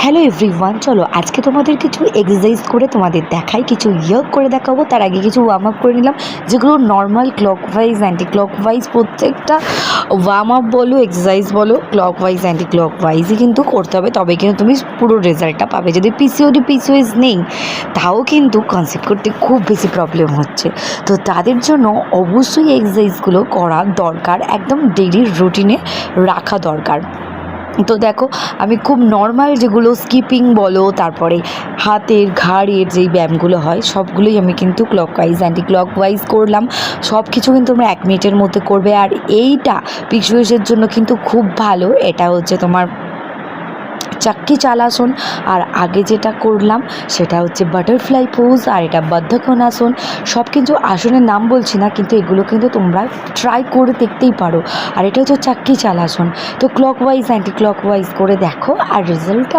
Hello everyone, চলো আজকে তোমাদের কিছু এক্সারসাইজ করে তোমাদের দেখাই, কিছু ইয়োগ করে দেখাবো। তার আগে কিছু ওয়ার্ম আপ করে নিলাম, যেগুলো নর্মাল ক্লকওয়াইজ অ্যান্টি ক্লকওয়াইজ প্রত্যেকটা ওয়ার্ম আপ বলো এক্সারসাইজ বলো ক্লকওয়াইজ অ্যান্টি ক্লকওয়াইজই কিন্তু করতে হবে, তবে কিন্তু তুমি পুরো রেজাল্টটা পাবে। যদি পিসিওএস নেই তাও কিন্তু কনসেপ্ট করতে খুব বেশি প্রবলেম হচ্ছে, তো তাদের জন্য অবশ্যই এক্সারসাইজগুলো করা দরকার, একদম ডেইলি রুটিনে রাখা দরকার। তো দেখো, আমি খুব নর্মাল যেগুলো স্কিপিং বলো, তারপরে হাতের ঘাড়ের যেই ব্যায়ামগুলো হয় সবগুলোই আমি কিন্তু ক্লকওয়াইজ অ্যান্টি ক্লকওয়াইজ করলাম। সব কিছু কিন্তু তোমরা 1 মিনিটের মধ্যে করবে। আর এইটা পিসিওএসের জন্য কিন্তু খুব ভালো। এটা হচ্ছে তোমার চাক্কি চালাসন, আর আগে যেটা করলাম সেটা হচ্ছে বাটারফ্লাই পোজ, আর এটা বদ্ধকোণাসন। সব কিছু আসনের নাম বলছি না, কিন্তু এগুলো কিন্তু তোমরা ট্রাই করে দেখতেই পারো। আর এটা হচ্ছে চাক্কি চালাসন। তো ক্লকওয়াইজ অ্যান্টি ক্লকওয়াইজ করে দেখো, আর রেজাল্টটা